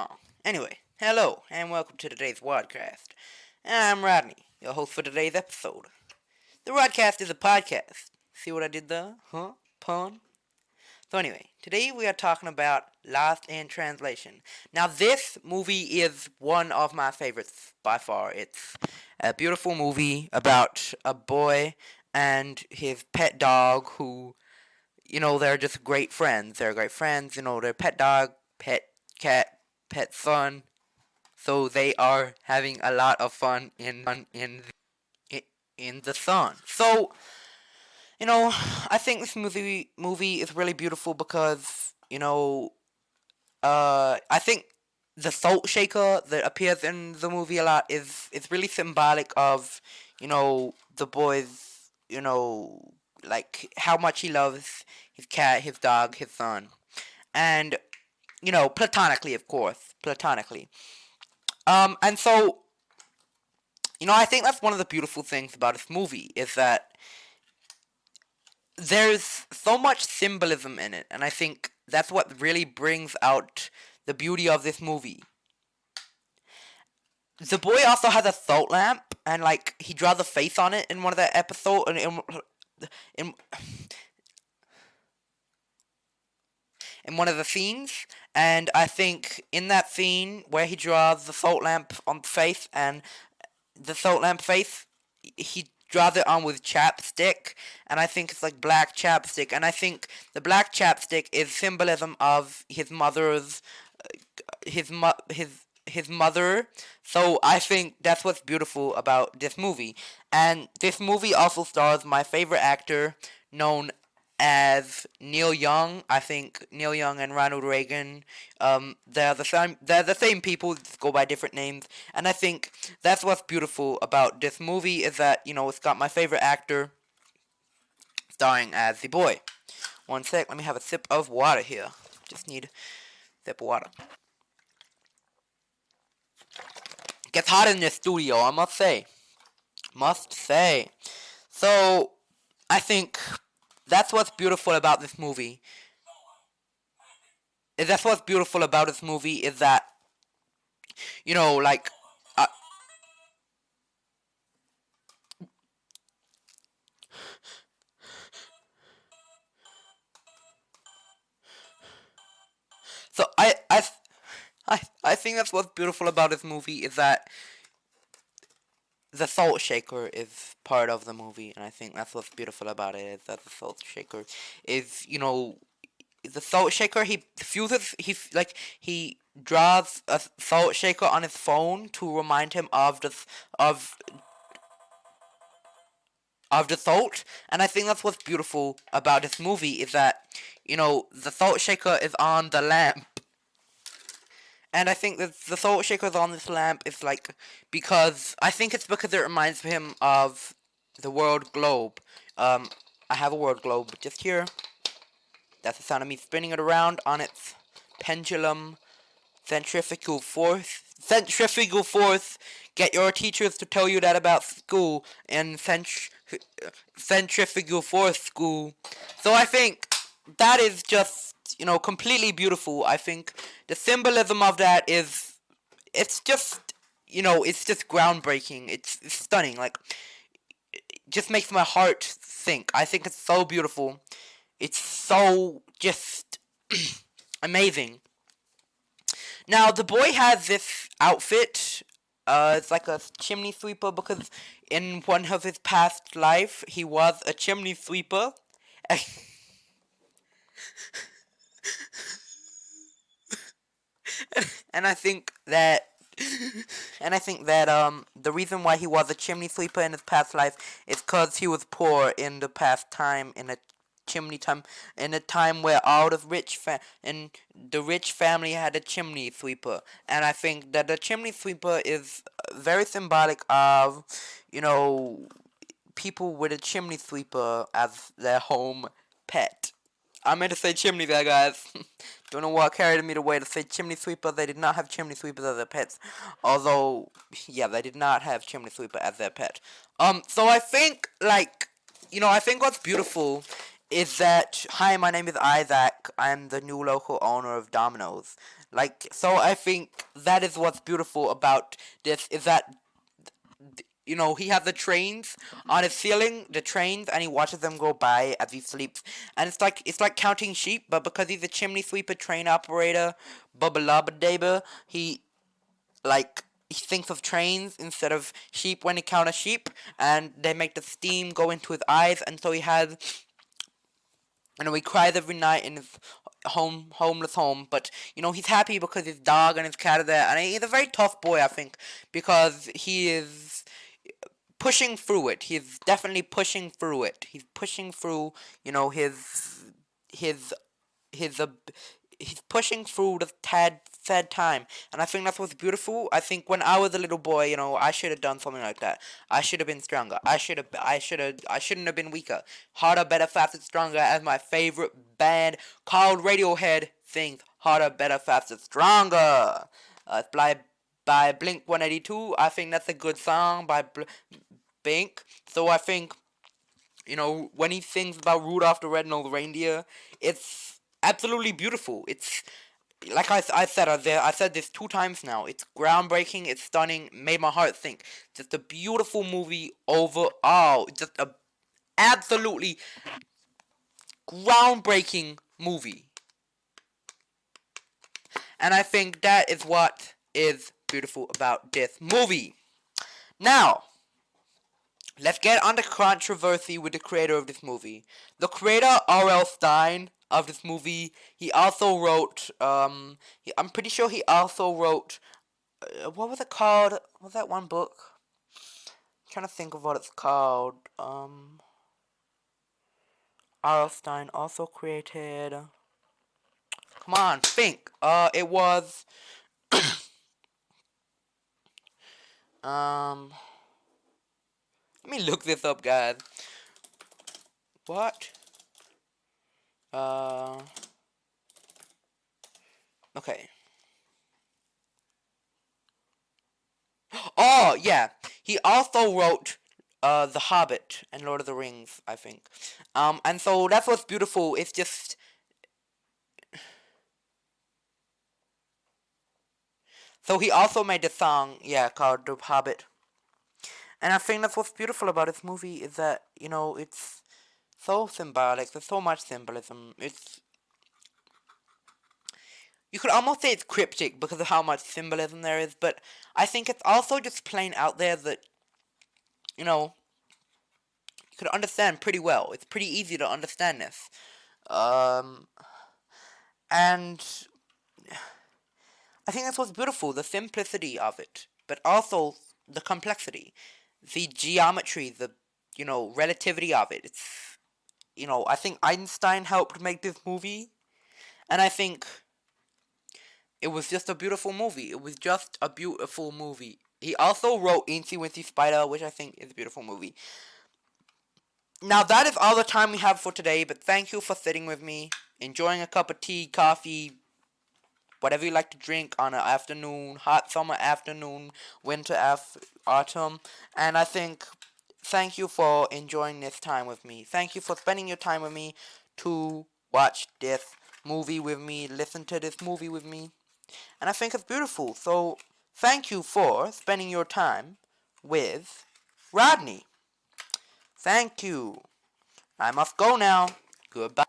song. Anyway, hello and welcome to today's podcast. I'm Rodney, your host for today's episode. The Rodcast is a podcast. See what I did there? Huh? Pun? So anyway, today we are talking about Lost in Translation. Now this movie is one of my favorites by far. It's a beautiful movie about a boy and his pet dog who, they're just great friends. They're great friends, their pet dog, pet cat, pet son. So they are having a lot of fun in the sun. So I think this movie is really beautiful because I think the salt shaker that appears in the movie a lot is really symbolic of the boy's like how much he loves his cat, his dog, his son, and platonically, of course, platonically. And so I think that's one of the beautiful things about this movie is that there's so much symbolism in it, and I think that's what really brings out the beauty of this movie. The boy also has a salt lamp, and like he draws a face on it in one of the episodes. In in one of the scenes, and I think in that scene where he draws the salt lamp on the face and the salt lamp face, he draws it on with chapstick, and I think it's like black chapstick, and I think the black chapstick is symbolism of his mother's, his mother. So I think that's what's beautiful about this movie, and this movie also stars my favorite actor, known as Neil Young. I think Neil Young and Ronald Reagan, they're the same. They're the same people, just go by different names. And I think that's what's beautiful about this movie is that it's got my favorite actor starring as the boy. One sec, let me have a sip of water here. Just need a sip of water. Gets hot in this studio, I must say. Must say. So I think that's what's beautiful about this movie. That's what's beautiful about this movie is that, like, so I think that's what's beautiful about this movie is that the salt shaker is part of the movie, and I think that's what's beautiful about it is that the salt shaker is, the salt shaker, he draws a salt shaker on his phone to remind him of the salt, and I think that's what's beautiful about this movie is that, the salt shaker is on the lamp. And I think that the salt shaker's on this lamp is because it reminds him of the world globe. I have a world globe just here. That's the sound of me spinning it around on its pendulum centrifugal force. Centrifugal force. Get your teachers to tell you that about school in centrifugal force school. So I think that is just completely beautiful. I think the symbolism of that it's just groundbreaking. It's stunning. Like, it just makes my heart sink. I think it's so beautiful. It's so just amazing. Now, the boy has this outfit. It's like a chimney sweeper because in one of his past life, he was a chimney sweeper. And I think that the reason why he was a chimney sweeper in his past life is because he was poor in the past time, in a time where all the rich family had a chimney sweeper. And I think that the chimney sweeper is very symbolic of people with a chimney sweeper as their home pet. I meant to say chimney there, guys. Don't know what carried me away to say chimney sweeper. They did not have chimney sweepers as their pets. Although, yeah, they did not have chimney sweeper as their pet. So I think, I think what's beautiful is that, hi, my name is Isaac. I'm the new local owner of Domino's. Like, so I think that is what's beautiful about this, is that, he has the trains on his ceiling, the trains, and he watches them go by as he sleeps. And it's like counting sheep, but because he's a chimney sweeper train operator, bubba lubba dabba, he thinks of trains instead of sheep when he counts sheep, and they make the steam go into his eyes, and so he cries every night in his homeless home, but he's happy because his dog and his cat are there, and he's a very tough boy, I think, because he is pushing through it. He's definitely pushing through it. He's pushing through, his his he's pushing through the sad time, and I think that's what's beautiful. I think when I was a little boy, I should have done something like that. I should have been stronger. I shouldn't have been weaker. Harder, better, faster, stronger, as my favorite band called Radiohead sings. Harder, better, faster, stronger. It's by Blink 182. I think that's a good song by Blink. So I think when he sings about Rudolph the Red-Nosed Reindeer, it's absolutely beautiful. It's like I said this 2 times now. It's groundbreaking. It's stunning. Made my heart sink. Just a beautiful movie overall. Just a absolutely groundbreaking movie. And I think that is what is beautiful about this movie. Now, let's get on the controversy with the creator of this movie. The creator, R.L. Stine, of this movie, he also wrote, I'm pretty sure he also wrote, what was it called? What was that one book? I'm trying to think of what it's called. R.L. Stine also created, come on, think. It was, let me look this up, guys. What? Okay. Oh, yeah. He also wrote The Hobbit and Lord of the Rings, I think. And so that's what's beautiful. It's just, so he also made a song, yeah, called The Hobbit. And I think that's what's beautiful about this movie, is that, it's so symbolic. There's so much symbolism. You could almost say it's cryptic because of how much symbolism there is, but I think it's also just plain out there that, you could understand pretty well. It's pretty easy to understand this. Um, and I think that's what's beautiful, the simplicity of it, but also the complexity, the geometry, the, relativity of it. It's, I think Einstein helped make this movie, and I think it was just a beautiful movie. It was just a beautiful movie. He also wrote Incy Wincy Spider, which I think is a beautiful movie. Now, that is all the time we have for today, but thank you for sitting with me, enjoying a cup of tea, coffee, whatever you like to drink on an afternoon, hot summer afternoon, autumn, and I think, thank you for enjoying this time with me. Thank you for spending your time with me to watch this movie with me, listen to this movie with me, and I think it's beautiful. So, thank you for spending your time with Rodney. Thank you. I must go now. Goodbye.